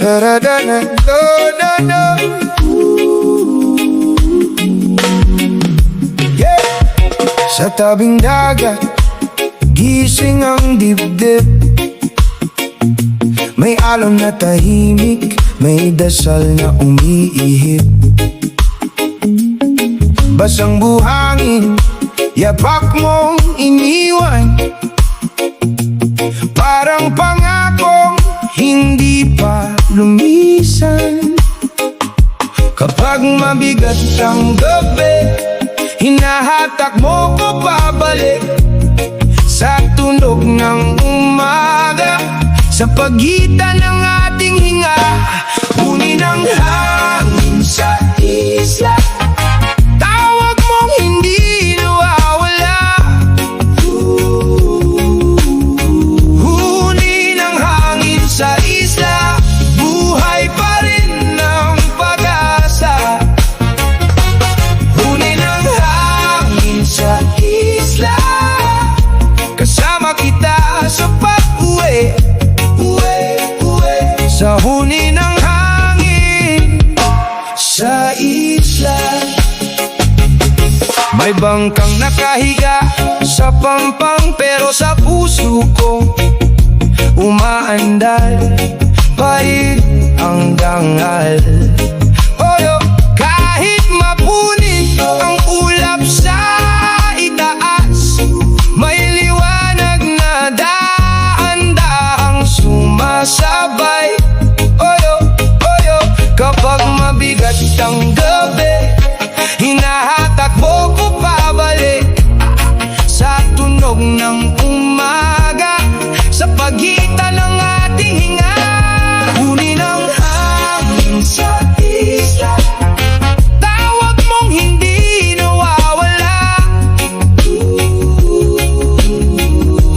Sa-da-da-da-da-da-da. Yeah. Sa tabing dagat, gising ang dibdib. May alon na tahimik, may dasal na umiihip. Basang buhangin, yapak mong iniwan. Parang pangakong hindi pa lumisan. Kapag mabigat ang gabi, hinahatak mo ko pabalik sa tunog ng umaga. Sa pagitan ng ating hinga, huni ng hangin sa isla. Tawag mong hindi nawawala. Huni ng hangin sa isla, buhay pa rin ng pag-asa. Huni ng hangin sa isla, kasama kita sa pag-uwi. Sa huni ng hangin sa isla. May bangkang nakahiga sa pampang, pero sa puso ko umaandal pa rin ang dangal. Oyo, kahit mapunit ang ulap sa itaas, may liwanag na daan-daang sumasabay. Kapag mabigat ang gabi, hinahatak mo ko pabalik sa tunog ng umaga. Sa pagitan ng ating hinga, huni ng hangin sa isla. Tawag mong hindi nawawala.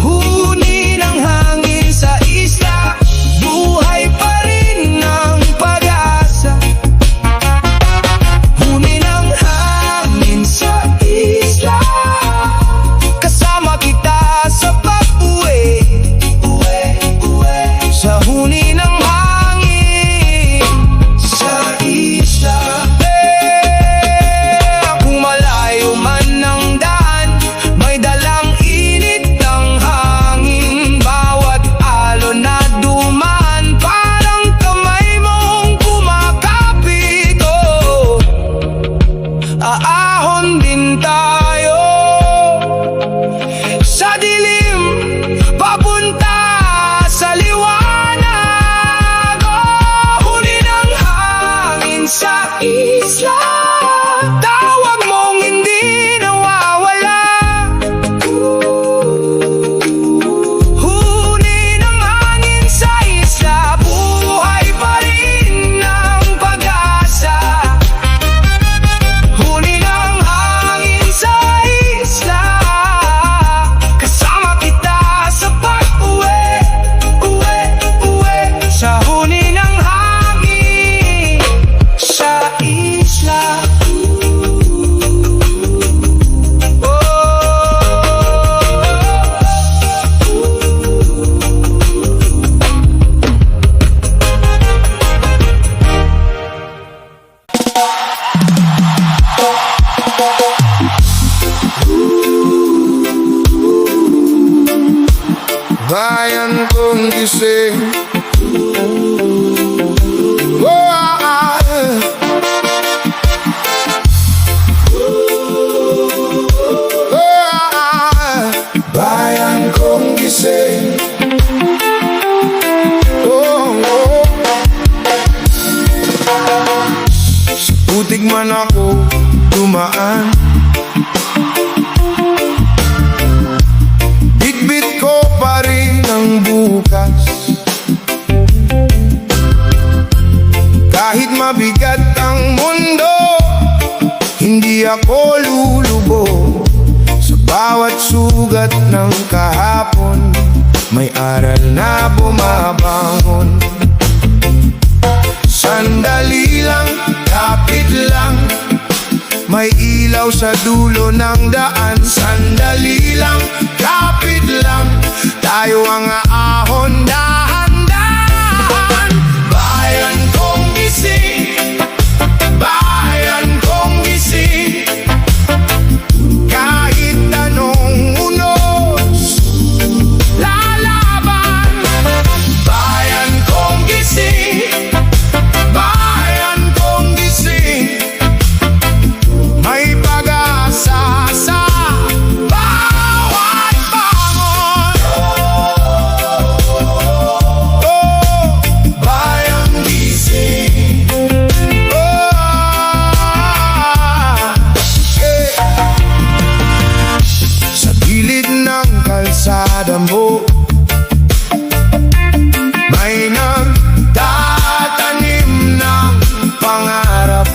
Huni ng hangin sa isla, buhay pa rin ng pag-asa. Huni ng hangin sa isla, kasama kita sa pag-uwi. Sa huni ng hangin sa isla. Kung malayo man ang daan, may dalang init ng hangin. Bawat alon na dumaan, parang kamay mong kumakapit. Aahon din tayo sa dilim, papunta sa liwanag. Huni ng hangin sa isla, tawag mong hindi nawawala. Huni ng hangin sa isla, buhay pa rin ng pag-asa. Huni ng hangin sa isla, kasama kita sa pag-uwi. Sa huni ng hangin sa isla. Bayan kong gising, bayan kong gising. Sa putik man ako dumaan, bitbit ko pa rin ang bukas. Kahit mabigat ang mundo, hindi ako lulubog. Sa bawat sugat ng kahapon, may aral na bumabangon. Sandali lang, kapit lang, may ilaw sa dulo ng daan. Sandali lang, kapit lang, tayo ang aahon dahan-dahan. Bayan kalsada mo. May nagtatanim ng pangarap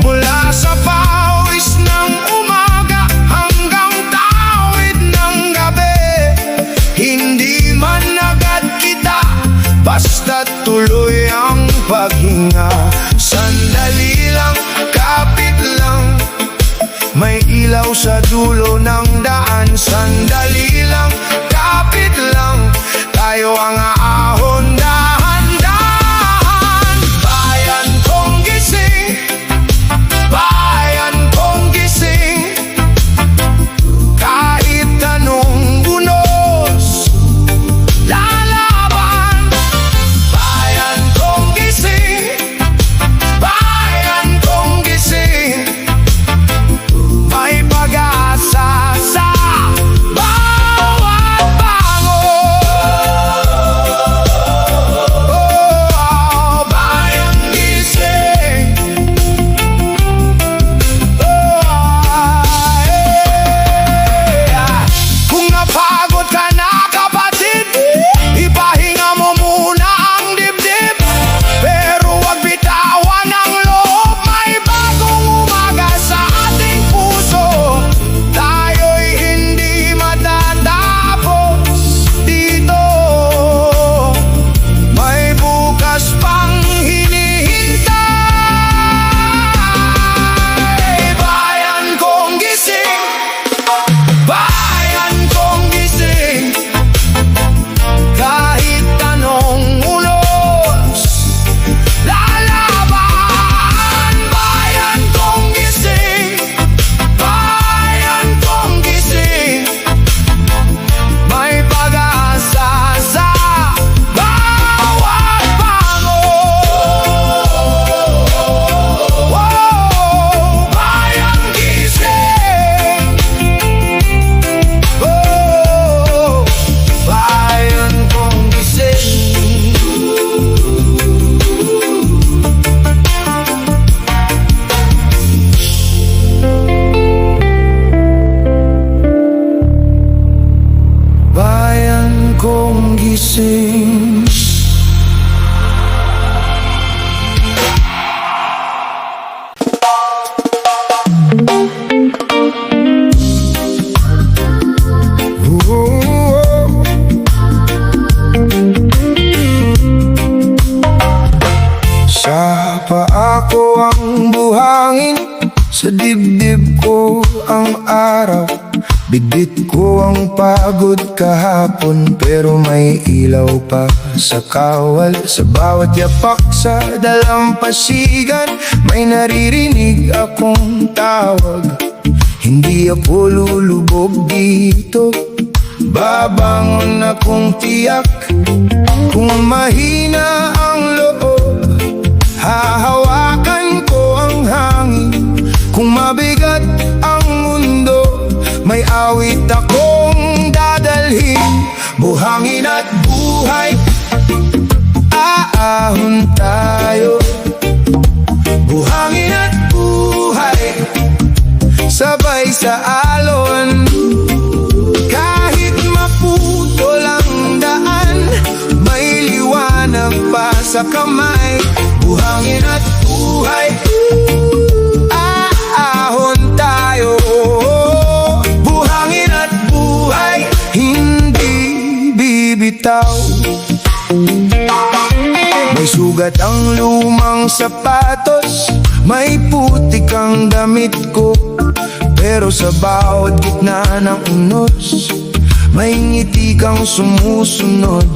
mula sa pawis ng umaga hanggang tawid ng gabi. Hindi man agad kita, basta tuloy ang paghinga. Sandali lang, kapit lang, may ilaw sa dulo ng daan. Sandali lang, kapit lang, tayo ang aahon dahan-dahan. Bayan kong gising, bayan kong gising, kahit anong unos, lalaban. Bayan kong gising, bayan kong gising, may pag-asa sa bawat bangon. Oh, bayang gising. Kung napagod ka na, kapatid, ipahinga mo muna ang dibdib. Pero wag bitawan ang loob, may bagong umaga sa ating puso. Tayo'y hindi matatapos dito, may bukas pang hinihintay. Bayan kong gising, bayan kong gising, kahit anong unos, lalaban. Bayan kong gising, bayan kong gising, may pag-asa sa bawat bangon. Oh, bayang gising. Oh, bayan kong gising. Bayan kong gising. Sa paa ko ang buhangin, sa dibdib ko ang araw. Bigit ko ang pagod kahapon, pero may ilaw pa sa kawal. Sa bawat yapak sa dalampasigan, may naririnig akong tawag. Hindi ako lulubog dito, babangon akong tiyak. Kung mahina ang loob, hahawakan ko ang hangin. Kung mabigat ang mundo, may awit akong dadalhin. Buhangin at buhay, aahon tayo. Buhangin at buhay, sabay sa alon. Kahit maputol ang daan, may liwanag pa sa kamay. Buhangin at buhay, aahon tayo. Buhangin at buhay, hindi bibitaw. May sugat ang lumang sapatos, may putik ang damit ko, pero sa bawat gitna ng unos, may ngiti kang sumusunod.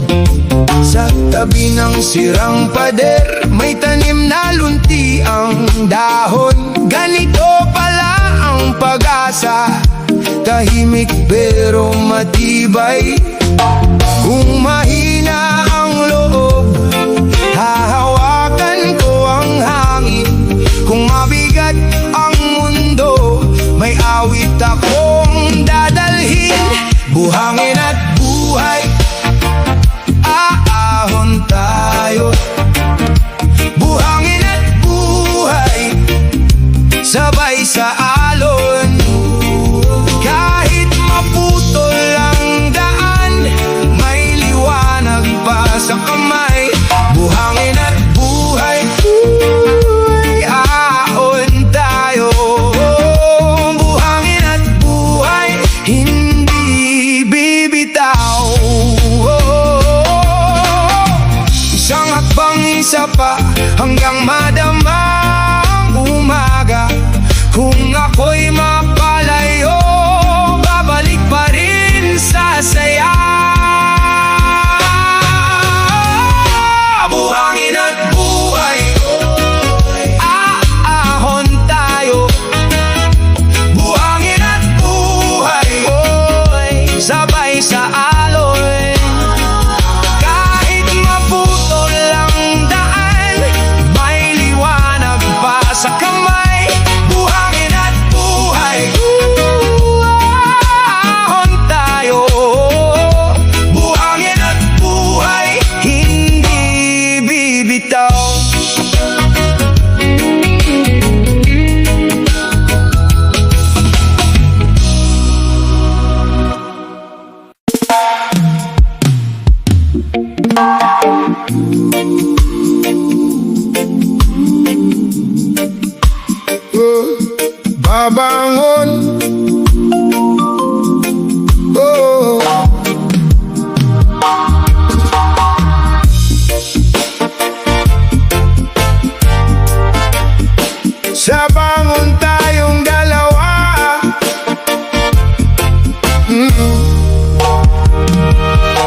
Sa tabi ng sirang pader, may tanim na lunti ang dahon. Ganito pala ang pag-asa, tahimik pero matibay. Kung mahina ang loob, hahawakan ko ang hangin. Kung mabigat ang mundo, may awit akong dadalhin. Buhangin at buhay, aahon tayo. Buhangin at buhay, sabay sa alon. Kahit maputol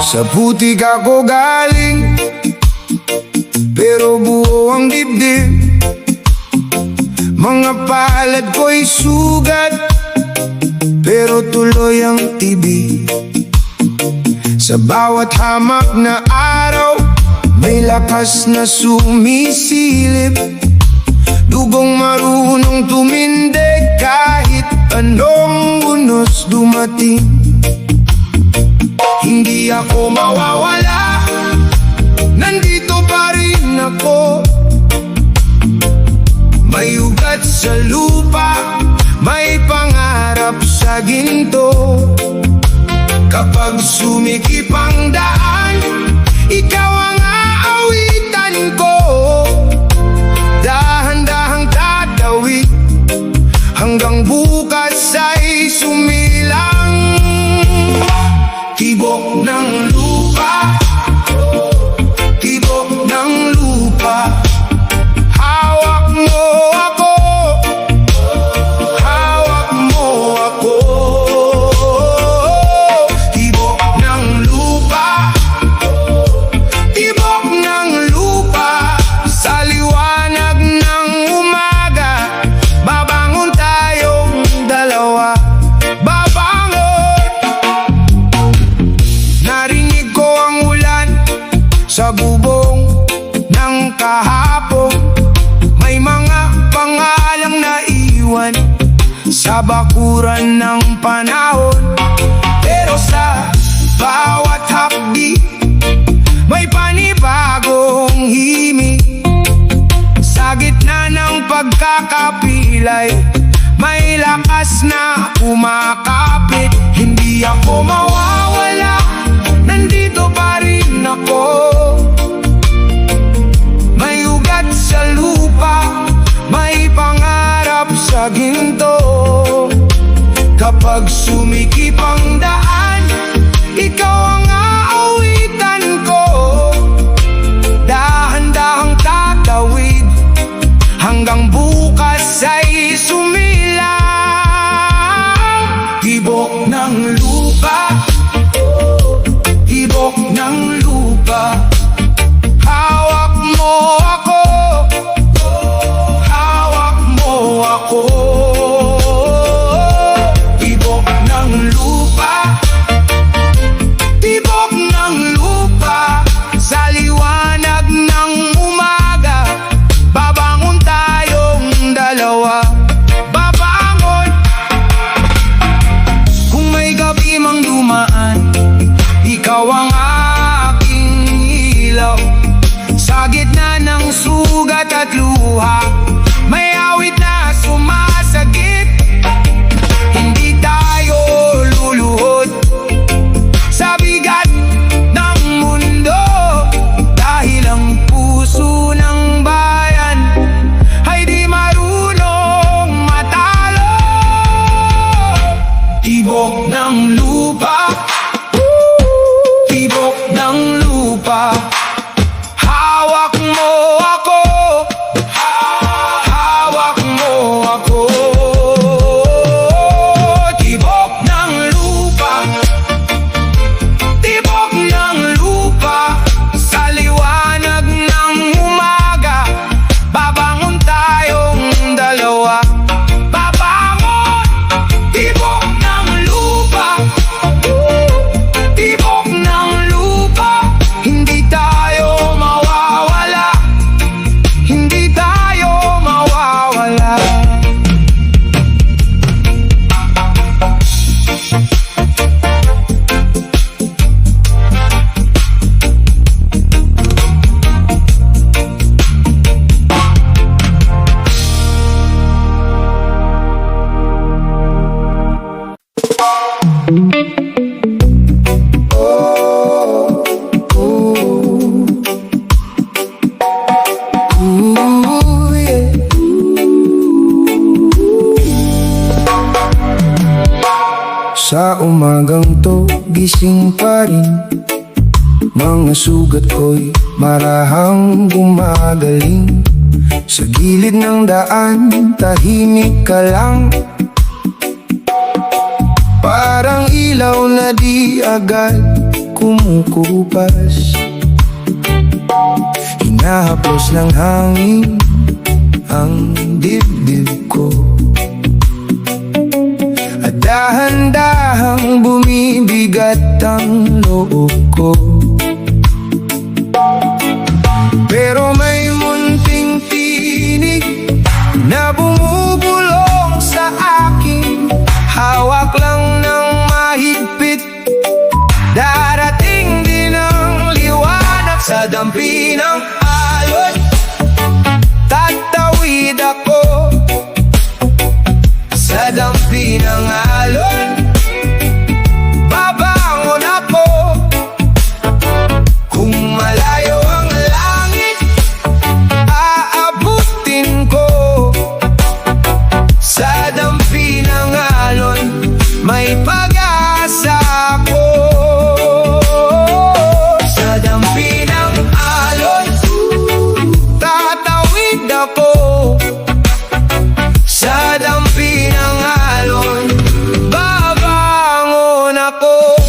Sa putik ako galing, pero buo ang dibdib. Mga palad ko'y sugat, pero tuloy ang tibig. Sa bawat hamak na araw, may lakas na sumisilip. Dugong marunong tumindig kahit anong unos dumating. Hindi ako mawawala, nandito pa rin ako. May ugat sa lupa, may pangarap sa ginto. Kapag sumikip ang daan, ikaw ang aawitan ko. Dahan-dahang tatawid, hanggang bukas ay sumilang. Tibok ng lupa, tibok ng lupa. Hawak mo ako, hawak mo ako. Tibok ng lupa, tibok ng lupa. Sa liwanag ng umaga, babangon tayong dalawa. Sa bubong ng kahapon, may mga pangalang naiwan sa bakuran ng panahon. Pero sa bawat hapdi, may panibagong himig. Sa gitna ng pagkakapilay, may lakas na kumakapit. Hindi ako mawawala, nandito pa rin ako. May ugat sa lupa, may pangarap sa ginto. Kapag sumikip ang daan, ikaw ang aawitan ko. Dahan-dahang tatawid, hanggang bukas ay sumilang. Tibok ng lupa, tibok ng lupa. Hawak mo ako, hawak mo ako. Tibok ng lupa, tibok ng lupa. Sa liwanag ng umaga, babangon tayong dalawa. Babangon. Kung may gabi mang dumaan, ikaw ang aking ilaw. Sa gitna ng sugat at luha, may awit na sumasagit. Hindi tayo luluhod sa bigat ng mundo, dahil ang puso ng bayan ay di marunong matalo. Tibok ng lupa, tibok ng lupa. Hawak mo ako, hawak mo ako. Tibok ng lupa, tibok ng lupa. Sa liwanag ng umaga, babangon tayong dalawa. Babangon. Tibok ng lupa, tibok ng lupa. Hindi tayo mawawala, hindi tayo mawawala. Sa umagang to, gising pa rin. Mga sugat ko'y marahang gumagaling. Sa gilid ng daan, tahimik ka lang. parang ilaw na di agad kumukupas. Hinahaplos ng hangin ang dibdib ko, at dahan-dahang bumibigat ang loob ko. Pero may munting tinig na bumubulong sa akin, hawak lang ng mahigpit. Darating din ang liwanag sa dampi ng alon. Tatawid ako sa dampi ng alon. Babangon ako kung malayo ang langit, aabutin ko sa dampi ng alon. May pag-asa ako sa dampi ng alon. Tatawid ako sa dampi ng alon. Babangon ako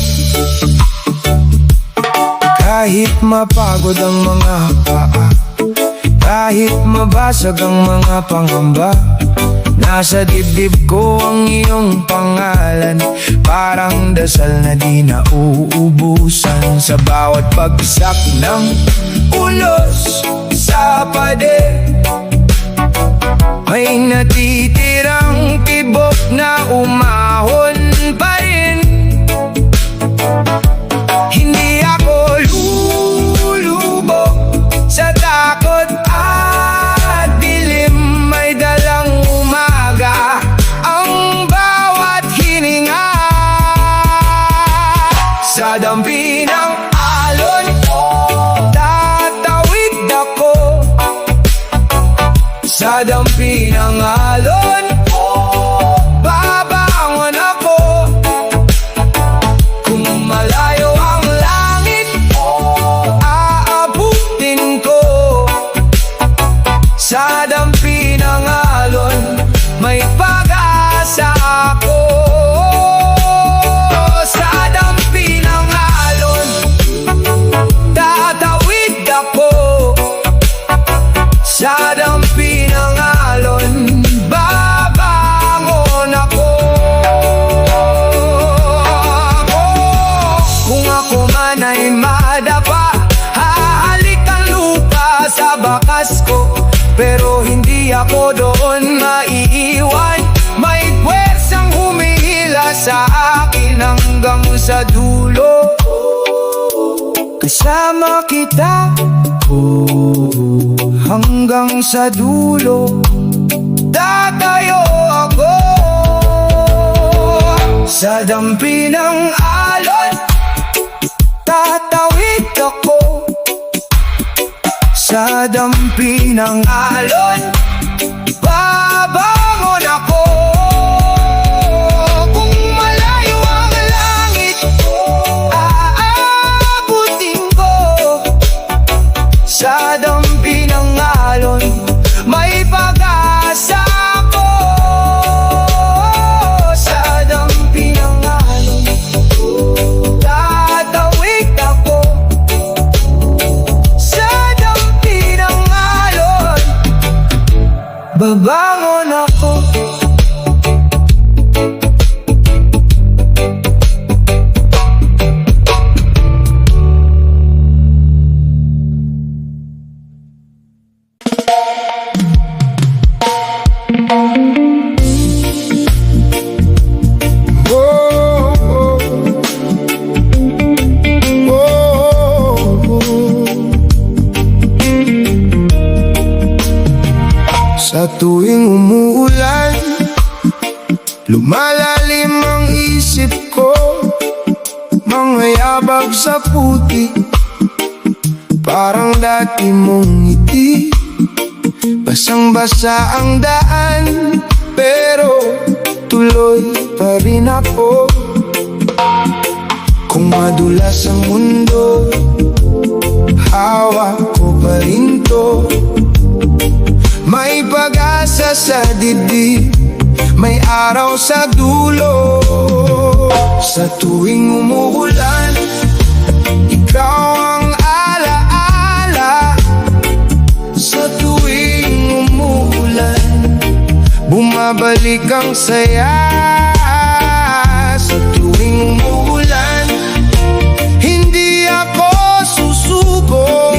kahit mapagod ang mga paa, kahit mabasag ang mga pangamba. Nasa dibdib ko ang iyong pangalan, parang dasal na di nauubusan. Sa bawat bagsak ng ulos sa pader, may natitirang tibok na umahon pa rin. Hindi ako lulubog sa takot at dilim. May dalang umaga ang bawat hininga sa dampi ng alon. Tatawid ako sa dampi ng alon. Babangon ako kung malayo ang langit, aabutin ko sa dampi ng alon. May pag-asa ako sa dampi ng alon. Tatawid ako sa dampi ng alon. Babangon ako kung ako man ay madapa, hahalikan lupa sa bakas ko. Pero hindi ako doon maiiwan. May puwersang humihila sa akin hanggang sa dulo. Kasama kita hanggang sa dulo. Tatayo ako sa dampi ng alon. Tatawid ako sa dampi ng alon. Babangon ako kung malayo ang langit, aabutin ko sa dampi ng alon. May pag-asa ako sa dampi ng alon. Tatawid ako sa dampi ng alon. Babangon ako. Sa tuwing umuulan, lumalalim ang isip ko. Mga yabag sa puti, parang dati mong ngiti. Basang-basa ang daan, pero tuloy pa rin ako. Kung madulas ang mundo, hawak ko pa rin to. May pag-asa sa dibdib, may araw sa dulo. Sa tuwing umuulan, ikaw ang alaala. Sa tuwing umuulan, bumabalik ang saya. Sa tuwing umuulan, hindi ako susuko.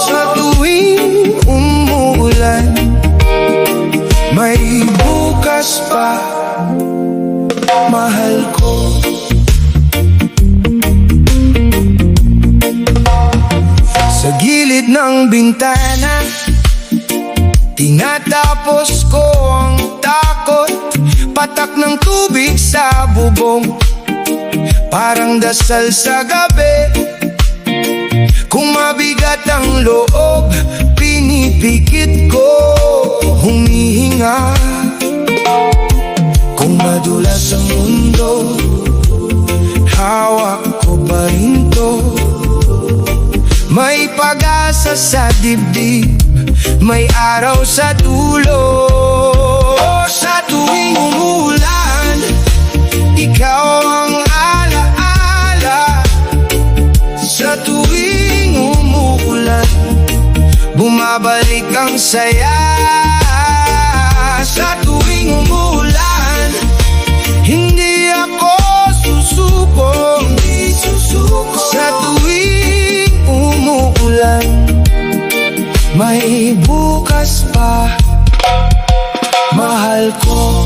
Sa tuwing umuulan, may bukas pa, mahal ko. Sa gilid ng bintana, tinatapos ko ang takot. Patak ng tubig sa bubong, parang dasal sa gabi. Kung mabigat ang loob, pinipikit ko humihinga. Kung madulas ang mundo, hawak ko pa rin to. May pag-asa sa dibdib, may araw sa dulo. Sa tuwing umuulan, ikaw ang alaala. Sa tuwing umuulan, bumabalik ang saya. Sa tuwing umuulan, hindi ako susuko. Sa tuwing umuulan, may bukas pa, mahal ko.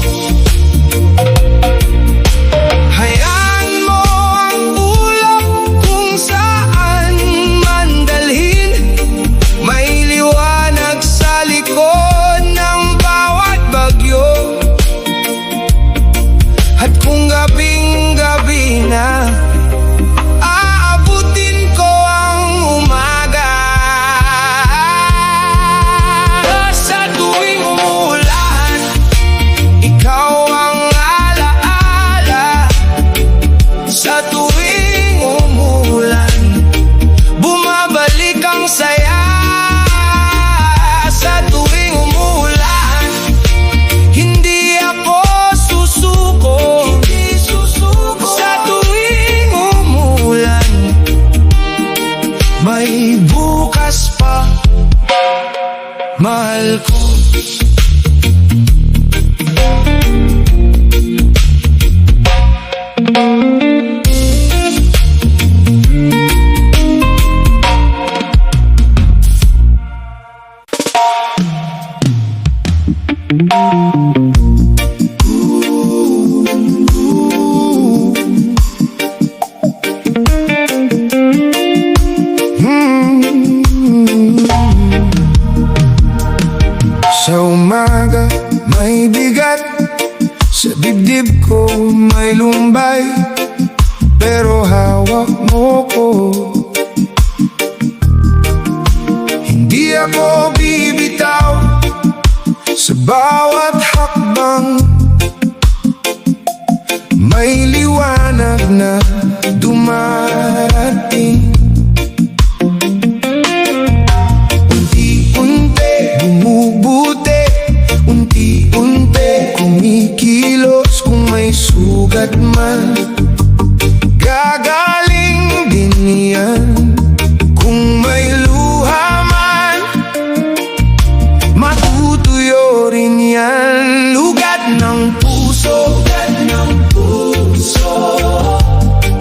Hayaan mo ang ulap kung saan man dalhin. May liwanag sa likod ng bawat bagyo. At kung gabing-gabi na, aabutin ko ang umaga. Sa tuwing umuulan, ikaw ang alaala. Sa tuwing umuulan, bumabalik ang saya. Sa tuwing umuulan, hindi ako susuko. Sa tuwing umuulan, may bukas pa, mahal ko. Sa umaga, may bigat. Sa dibdib ko may lumbay, pero hawak mo ko. Hindi ako bibitaw sa bawat hakbang. May liwanag na dumarating. Unti-unti bumubuti, unti-unti kumikilos. Kung may sugat man, gagaling din yan. Kung may luha man, matutuyo rin yan. Ugat ng puso,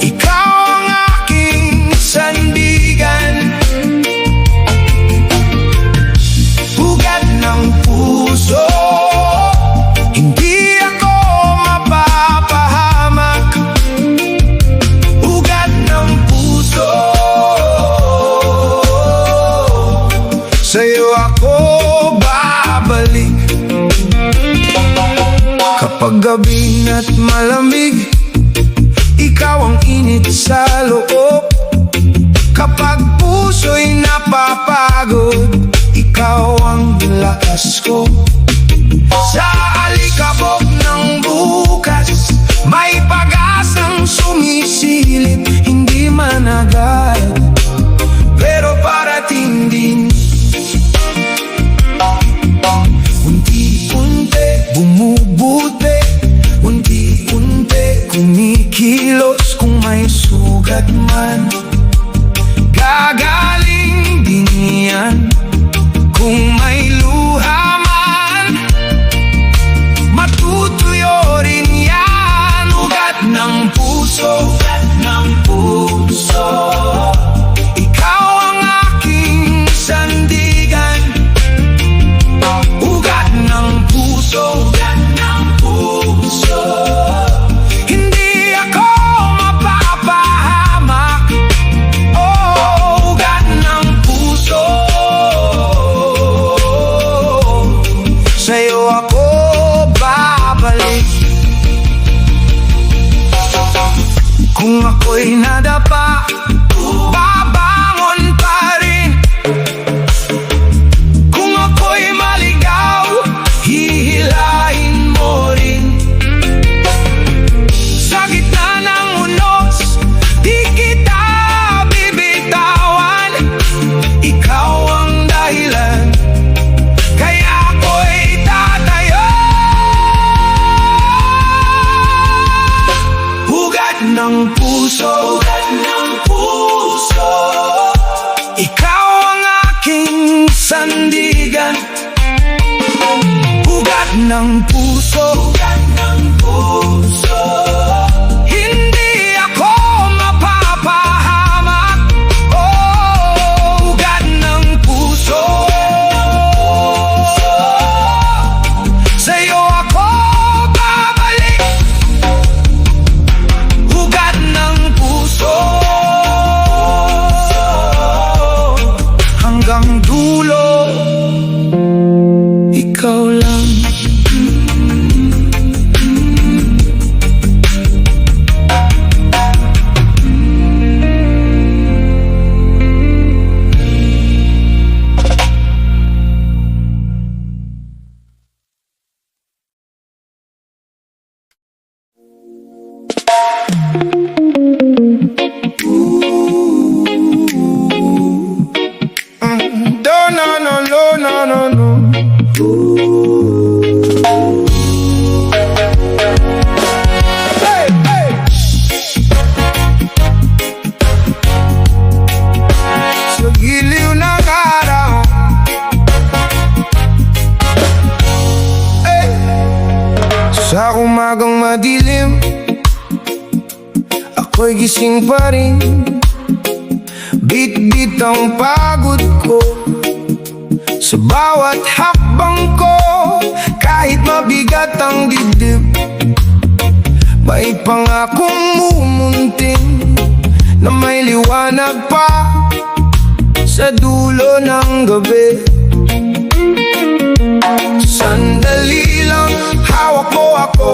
ikaw ang aking sandigan. Ugat ng puso, hindi ako mapapahamak. Ugat ng puso, sa'yo ako babalik. Kapag gabi na't malamig, ikaw ang init sa loob. Kapag puso'y napapagod, ikaw ang lakas ko. Sa alikabok ng bukas, may pag-asang sumisilip. Hindi man agad, pero parating din. Unti-unti bumubuti, unti-unti kilos kung may sugat man. Gagaling din yan kung may luha man. Matutuyo rin yan. Ugat ng puso, ugat ng puso. Ikaw ang aking sandigan. Ugat ng puso, ugat ng puso. Hindi ako mapapahamak. Oh, ugat ng puso. Sa'yo ako babalik. Kung ako'y nadapa, babangon pa rin. Kung ako'y maligaw, hihilahin mo rin. Sa gitna ng unos, di kita bibitawan. Ikaw ang dahilan, kaya ako'y tatayo. Ugat ng puso, ugat ng puso. Ikaw ang aking sandigan. Ugat ng puso, ugat ng puso. Hindi ako mapapahamak. Oh, ugat ng puso. Sa'yo ako babalik. Ugat ng puso. Hanggang dulo, ikaw lang. No, no, no, no, no, no. Hey, hey. Sa giliw ng araw, hey. Sa umagang madilim, ako'y gising pa rin. Bit-bit ang pagod ko sa bawat hakbang ko. Kahit mabigat ang dibdib, may pangakong mumuntin na may liwanag pa sa dulo ng gabi. Sandali lang, hawak mo ako.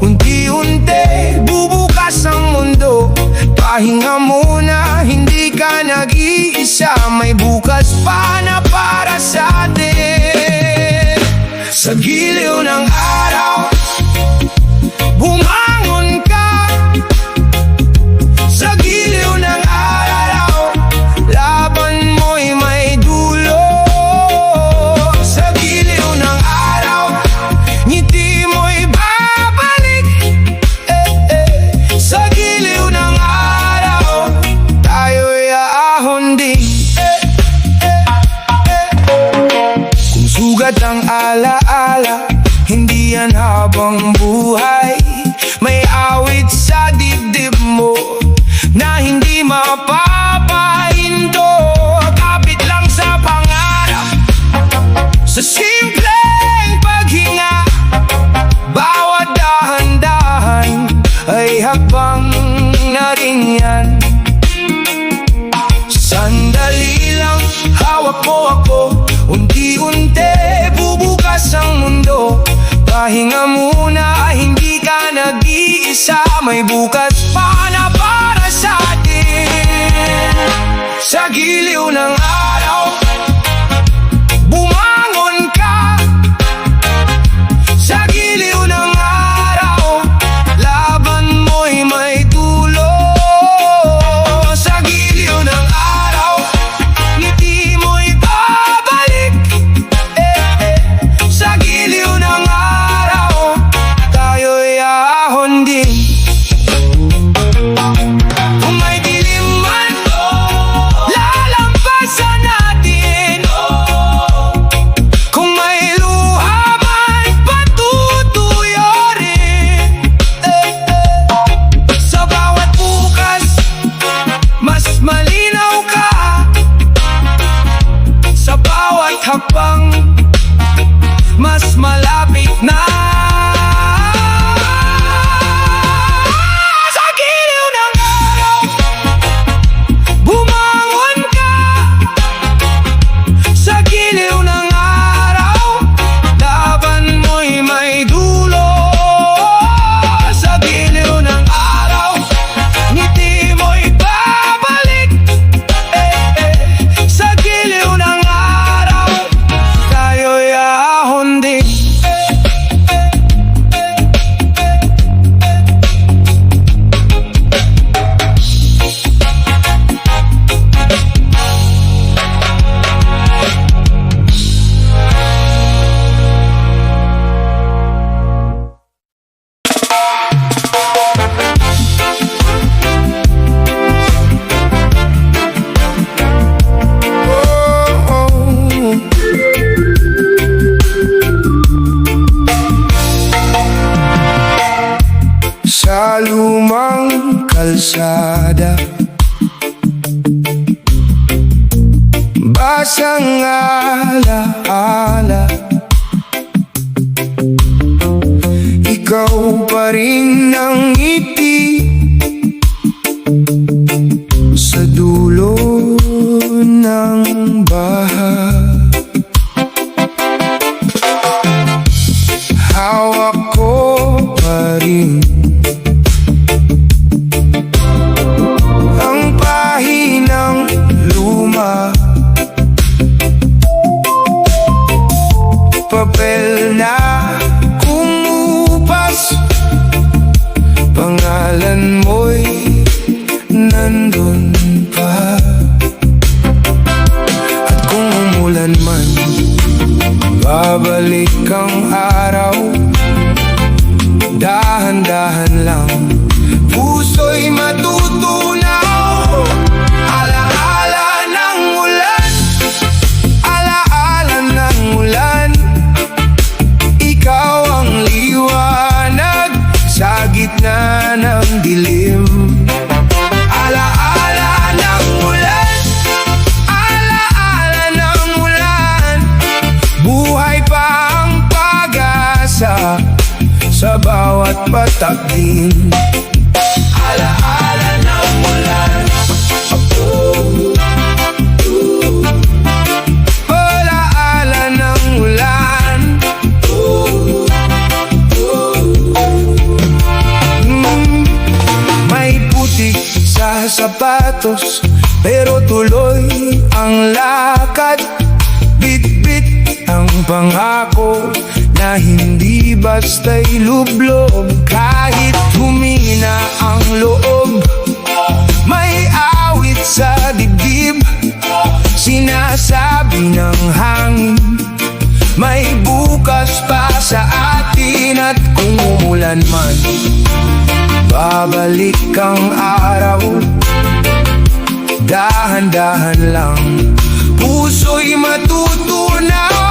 Unti-unti, bubukas ang mundo. Pahinga muna, hindi ka nag-iisa. May bukas pa na para sa atin. Sa giliw ng araw, bumangon ka. Sa giliw ng araw, laban mo'y may dulo. Sa giliw ng araw, ngiti mo'y babalik. Sa giliw ng araw, tayo'y aahon din. Kung sugat ang alaala, hindi yan habang buhay. May awit sa dibdib mo na hindi mapapahindo. Kapit lang sa pangarap, sa simpleng paghinga. Bawat dahan-dahan ay hakbang na rin yan. Sandali lang, hawak mo ako. Unti-unti, bubukas ang mundo. Pahinga muna, hindi ka nag-iisa. May bukas pa na para sa atin. Sa giliw ng araw, bumangon ka. Sa giliw ng araw, laban mo'y may dulo. Sa giliw ng araw, ngiti mo'y babalik. Sa giliw ng araw, tayo'y ahon din. kalsada. Basang alaala, ikaw pa rin ang ngiti sa dulo ng baha. Hawak ko pa rin ang pahinang luma, papel na kumupas, pangalan mo'y nandun pa. At kung umulan man, babalik ang araw, dahan-dahan lang, puso'y matutunaw. Alaala ng ulan, alaala ng ulan, ikaw ang liwanag sa gitna ng dilim. Alaala ng ulan, alaala ng ulan, buhay pa ang pag-asa sa bawat patakdin. Alaala ng ulan, alaala ng ulan. May putik sa sapatos, pero tuloy ang lakad. Bit-bit ang pangako na hindi basta'y lublob. Kahit humina ang loob, may awit sa dibdib. Sinasabi ng hangin, may bukas pa sa atin. At kung umulan man, babalik ang araw, dahan-dahan lang, puso'y matutunaw.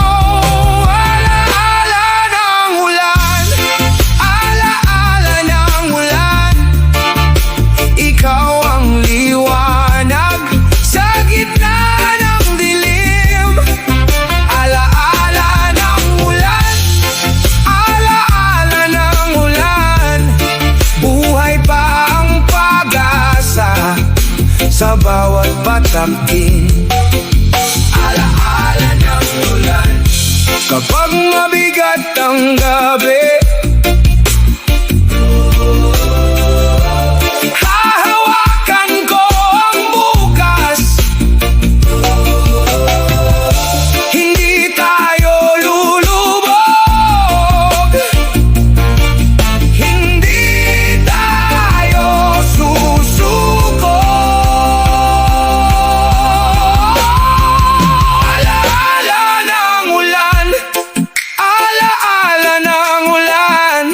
Alaala ng ulan, alaala ng ulan, ikaw ang liwanag sa gitna ng dilim. Alaala ng ulan, alaala ng ulan, buhay pa ang pag-asa sa bawat patakin. Alaala ng ulan, kapag mabigat ang gabi, hahawakan ko ang bukas. Hindi tayo lulubog, hindi tayo susuko. Alaala ng ulan, alaala ng ulan,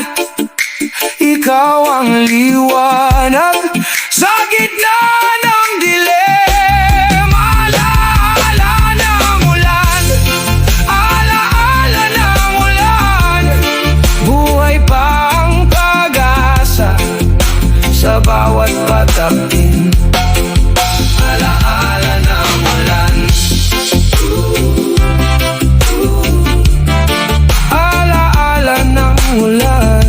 ikaw ang liwanag sa gitna ng dilim. Alaala ng ulan, alaala ng ulan, buhay pa ang pag-asa sa bawat patakin. Alaala ng ulan, alaala ng ulan.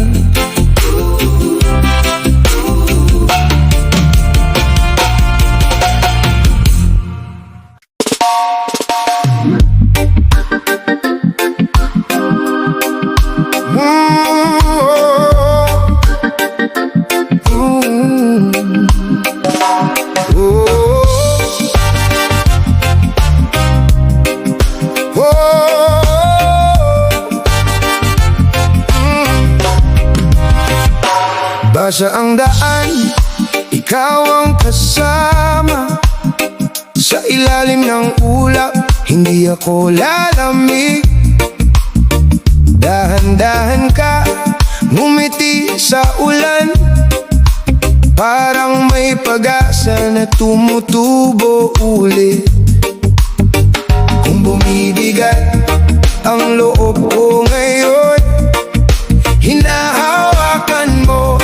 Basa ang daan, ikaw ang kasama. Sa ilalim ng ulap, hindi ako lalamig. Dahan-dahan ka, ngumiti sa ulan, parang may pag-asa na tumutubo ulit. Kung bumibigat ang loob ko ngayon, hinahawakan mo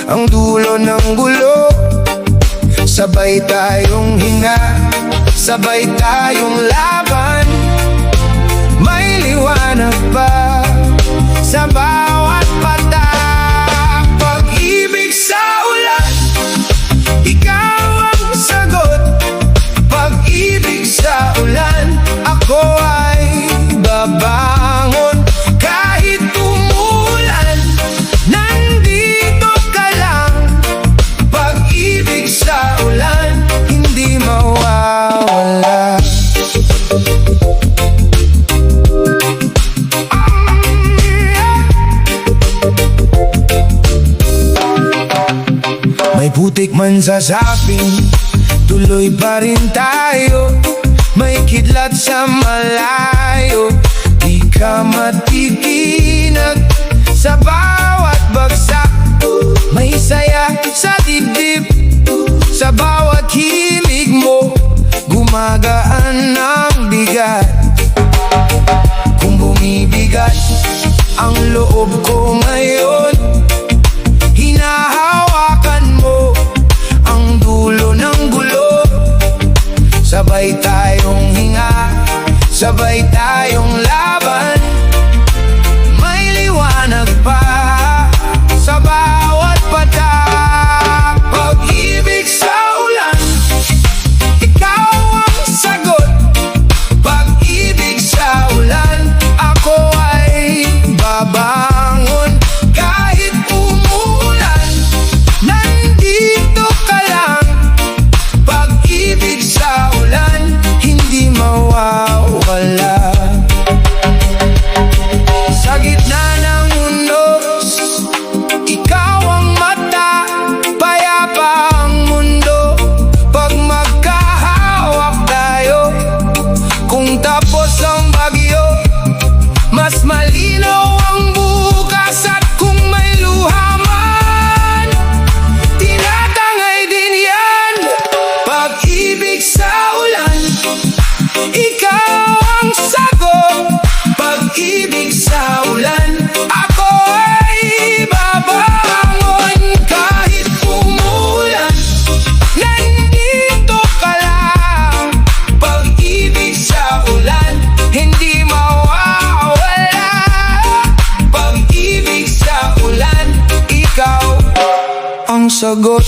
ang dulo ng gulo. Sabay tayong hinga, sabay tayong laban. May liwanag pa sa bawat patak. Pag-ibig sa ulan, ikaw ang sagot. Pag-ibig sa ulan, ako ay babangon. Kahit umulan, nandito ka lang. Pag-ibig sa ulan, hindi mawawala. May putik man sa sapin, tuloy pa rin tayo. May kidlat sa malayo, di ka matitinag. Sa bawat bagsak, may saya sa dibdib. Sa bawat himig mo, gumagaan ang bigat. Kung bumibigat ang loob ko ngayon, hinahawakan mo ang dulo ng gulo. Sabay tayong hinga, sabay tayong laban. May liwanag pa sa bawat patak. Pag-ibig sa ulan, ikaw ang sagot. Pag-ibig sa ulan, ako ay babangon. Kahit umulan, nandito ka lang. Pag-ibig sa ulan, hindi mawawala. Sa gitna ng mundo, ikaw ang mata. Payapa ang mundo pag magkahawak tayo. Kung tapos ang bagyo, mas malinaw ang bukas. At kung may luha man, tinatangay din yan. Pag-ibig sa ulan, ikaw ang sagot. Pag-ibig sa ulan, ako ay babangon. Kahit umulan, nandito ka lang. Pag-ibig sa ulan, hindi mawawala. Pag-ibig sa ulan, ikaw ang sagot.